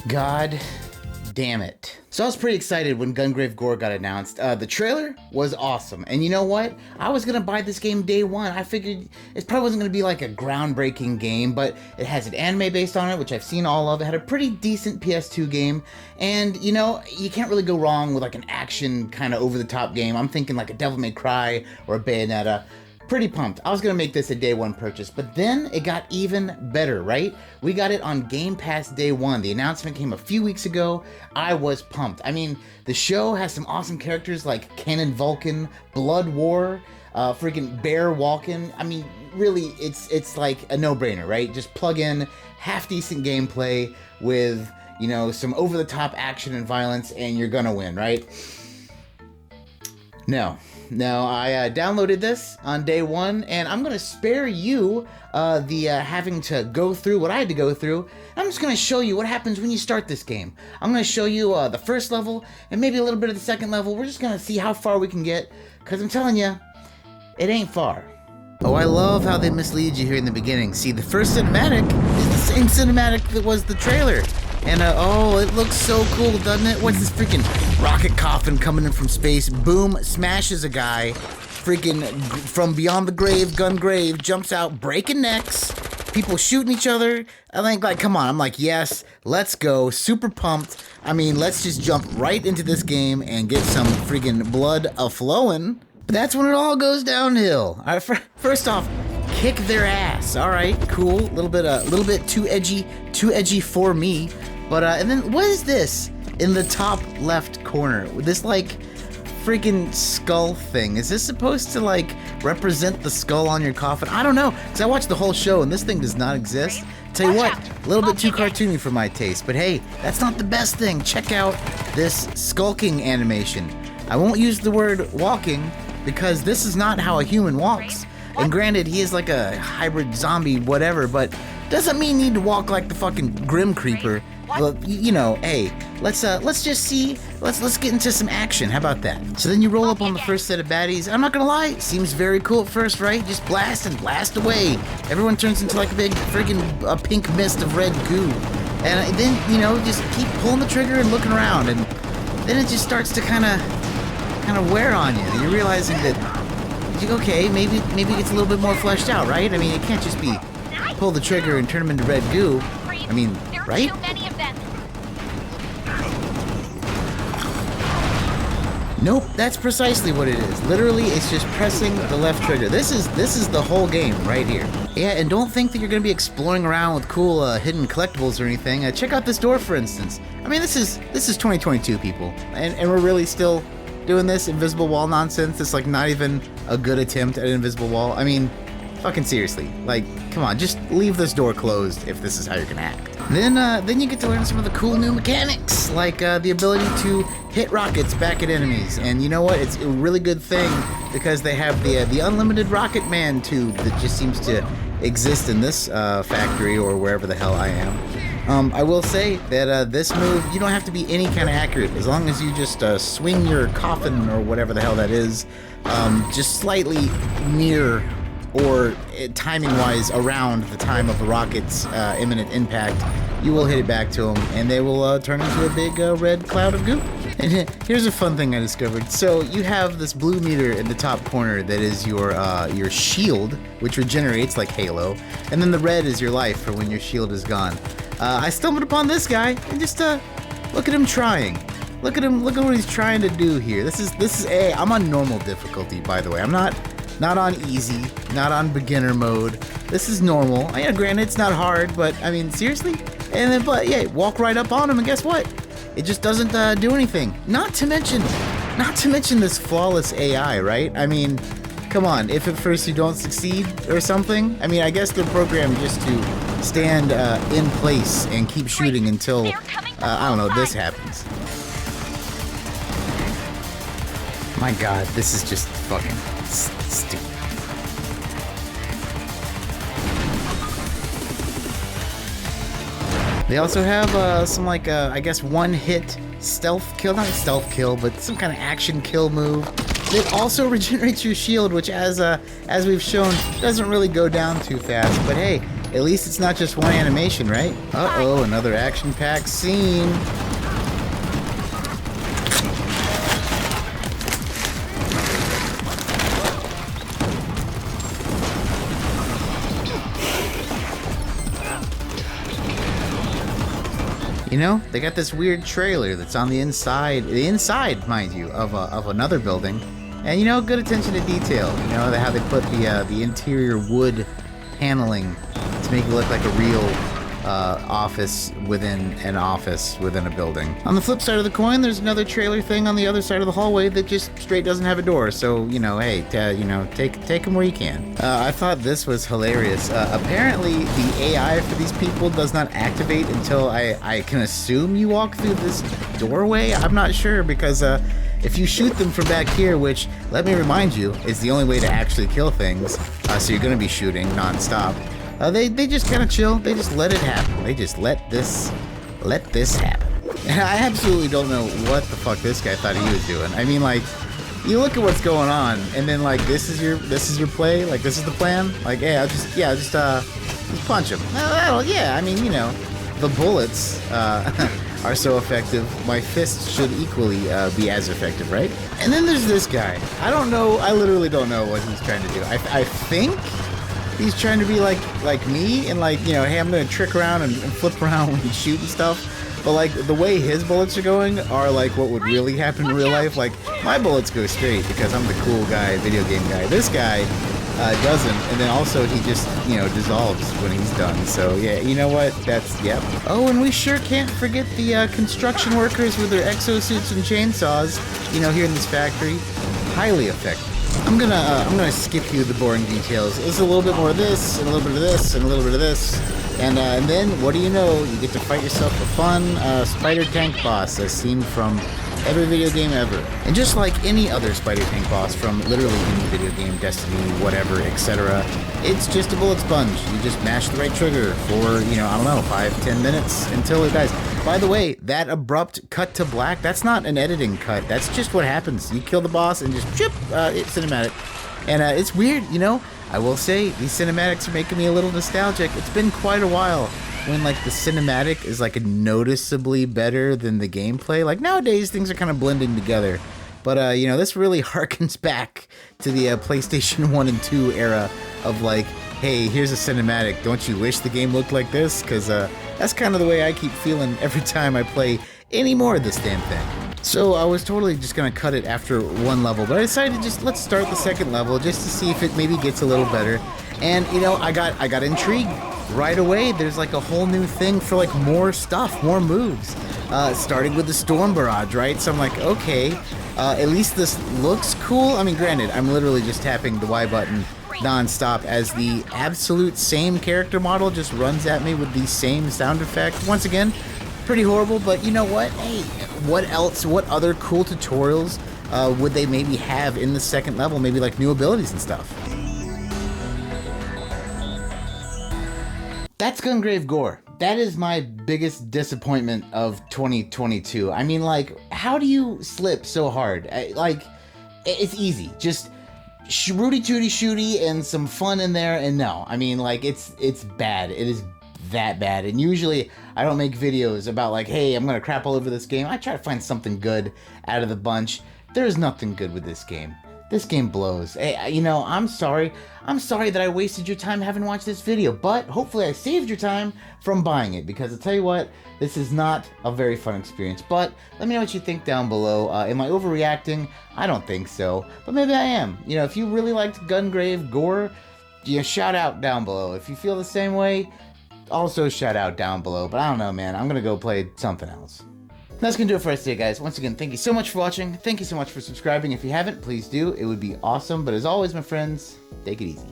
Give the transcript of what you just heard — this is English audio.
God damn it. So I was pretty excited when Gungrave G.O.R.E got announced. The trailer was awesome. And you know what? I was gonna buy this game day one. I figured it probably wasn't gonna be like a groundbreaking game, but it has an anime based on it, which I've seen all of. It had a pretty decent PS2 game. And you know, you can't really go wrong with like an action kind of over the top game. I'm thinking like a Devil May Cry or a Bayonetta. Pretty pumped. I was gonna make this a day one purchase, but then it got even better, right? We got it on Game Pass day one. The announcement came a few weeks ago. I was pumped. I mean, the show has some awesome characters like Cannon Vulcan, Blood War, freaking Bear Walkin'. I mean, really, it's like a no-brainer, right? Just plug in half-decent gameplay with, you know, some over-the-top action and violence, and you're gonna win, right? No, I downloaded this on day one, and I'm gonna spare you having to go through what I had to go through. I'm just gonna show you what happens when you start this game. I'm gonna show you the first level and maybe a little bit of the second level. We're just gonna see how far we can get, because I'm telling you, it ain't far. Oh, I love how they mislead you here in the beginning. See, the first cinematic is the same cinematic that was the trailer. And, oh, it looks so cool, doesn't it? What's this freaking rocket coffin coming in from space? Boom, smashes a guy. Freaking from beyond the grave, Gungrave jumps out, breaking necks. People shooting each other. I think, like, come on. I'm like, yes, let's go. Super pumped. I mean, let's just jump right into this game and get some freaking blood a-flowing. But that's when it all goes downhill. All right, first off, kick their ass. All right, cool. A little bit too edgy for me. But and then what is this in the top left corner? This like freaking skull thing. Is this supposed to like represent the skull on your coffin? I don't know, because I watched the whole show and this thing does not exist. Tell you what, a little bit too cartoony for my taste. But hey, that's not the best thing. Check out this skulking animation. I won't use the word walking because this is not how a human walks. And granted, he is like a hybrid zombie, whatever, but doesn't mean you need to walk like the fucking Grim Creeper. Well, you know, hey, let's just see, let's get into some action. How about that? So then you roll up on the first set of baddies. I'm not gonna lie, seems very cool at first, right? Just blast and blast away. Everyone turns into like a big freaking pink mist of red goo. And then, you know, just keep pulling the trigger and looking around, and then it just starts to kind of wear on you. You're realizing that, okay, maybe it gets a little bit more fleshed out, right? I mean, it can't just be pull the trigger and turn them into red goo. I mean, right? Nope, that's precisely what it is. Literally, it's just pressing the left trigger. This is the whole game right here. Yeah, and don't think that you're gonna be exploring around with cool hidden collectibles or anything. Check out this door, for instance. I mean, this is 2022, people, and we're really still doing this invisible wall nonsense. It's like not even a good attempt at an invisible wall. I mean, fucking seriously, like, come on, just leave this door closed if this is how you're gonna act. Then you get to learn some of the cool new mechanics, like the ability to hit rockets back at enemies. And you know what? It's a really good thing because they have the unlimited Rocket Man tube that just seems to exist in this factory or wherever the hell I am. I will say that this move, you don't have to be any kind of accurate. As long as you just swing your coffin or whatever the hell that is, just slightly near or timing-wise around the time of the rocket's imminent impact, you will hit it back to them, and they will turn into a big red cloud of goo. And here's a fun thing I discovered. So you have this blue meter in the top corner that is your shield, which regenerates like Halo, and then the red is your life for when your shield is gone. I stumbled upon this guy, and just look at him trying. Look at what he's trying to do here. This is I'm on normal difficulty, by the way. I'm not on easy, not on beginner mode. This is normal. Yeah, granted, it's not hard, but I mean, seriously? And then, but yeah, walk right up on him, and guess what? It just doesn't do anything. Not to mention this flawless AI, right? I mean, come on, if at first you don't succeed or something, I mean, I guess they're programmed just to stand in place and keep shooting until, I don't know, this happens. My god, this is just fucking stupid. They also have some like I guess one-hit stealth kill, not stealth kill, but some kind of action kill move that also regenerates your shield, which as we've shown doesn't really go down too fast. But hey, At least it's not just one animation, right? Uh-oh, another action-packed scene. You know, they got this weird trailer that's on the inside, mind you, of another building. And you know, good attention to detail. You know, how they put the interior wood paneling to make it look like a real office within an office within a building. On the flip side of the coin, there's another trailer thing on the other side of the hallway that just straight doesn't have a door. So, you know, hey, you know, take them where you can. I thought this was hilarious. Apparently, the AI for these people does not activate until I can assume you walk through this doorway. I'm not sure because if you shoot them from back here, which, let me remind you, is the only way to actually kill things, so you're going to be shooting non-stop, they just kind of chill. They just let it happen. They just let this happen. And I absolutely don't know what the fuck this guy thought he was doing. I mean, like, you look at what's going on, and then like this is your play. Like this is the plan. Like, hey, just punch him. Yeah, I mean, you know, the bullets are so effective. My fists should equally be as effective, right? And then there's this guy. I don't know. I literally don't know what he's trying to do. I think he's trying to be like me and like, you know, hey, I'm gonna trick around and flip around when you shoot and stuff. But like the way his bullets are going are like what would really happen in real life. Like my bullets go straight because I'm the cool guy, video game guy. This guy doesn't, and then also he just, you know, dissolves when he's done. So yeah, you know what? That's, yep. Oh, and we sure can't forget the construction workers with their exosuits and chainsaws. You know, here in this factory, highly effective. I'm gonna skip you the boring details. There's a little bit more of this, and a little bit of this, and a little bit of this, and then what do you know? You get to fight yourself a fun spider tank boss, as seen from every video game ever. And just like any other spider tank boss from literally any video game, Destiny, whatever, etc., it's just a bullet sponge. You just mash the right trigger for, you know, I don't know, 5-10 minutes until it dies. By the way, that abrupt cut to black, that's not an editing cut. That's just what happens. You kill the boss and just chip, it's cinematic. And it's weird, you know? I will say, these cinematics are making me a little nostalgic. It's been quite a while when like the cinematic is like noticeably better than the gameplay. Like nowadays, things are kind of blending together. But, you know, this really harkens back to the PlayStation 1 and 2 era of like, hey, here's a cinematic. Don't you wish the game looked like this? Because that's kind of the way I keep feeling every time I play any more of this damn thing. So I was totally just going to cut it after one level, but I decided to just let's start the second level just to see if it maybe gets a little better. And, you know, I got intrigued right away. There's like a whole new thing for like more stuff, more moves. Starting with the Storm Barrage, right? So I'm like, okay, at least this looks cool. I mean, granted, I'm literally just tapping the Y button non-stop as the absolute same character model just runs at me with the same sound effect. Once again, pretty horrible, but you know what? Hey, what else? What other cool tutorials would they maybe have in the second level? Maybe like new abilities and stuff. That's Gungrave G.O.R.E. That is my biggest disappointment of 2022. I mean, like, how do you slip so hard? Like, it's easy. Just rooty tooty shooty and some fun in there, and no. I mean, like, it's bad. It is that bad. And usually I don't make videos about like, hey, I'm gonna crap all over this game. I try to find something good out of the bunch. There's nothing good with this game. This game blows. Hey, you know, I'm sorry that I wasted your time having watched this video, but hopefully I saved your time from buying it, because I'll tell you what, this is not a very fun experience. But let me know what you think down below. Am I overreacting? I don't think so, but maybe I am. You know, if you really liked Gungrave G.O.R.E, you know, shout out down below. If you feel the same way, also shout out down below. But I don't know, man. I'm gonna go play something else. That's gonna do it for us today, guys. Once again, thank you so much for watching. Thank you so much for subscribing. If you haven't, please do. It would be awesome. But as always, my friends, take it easy.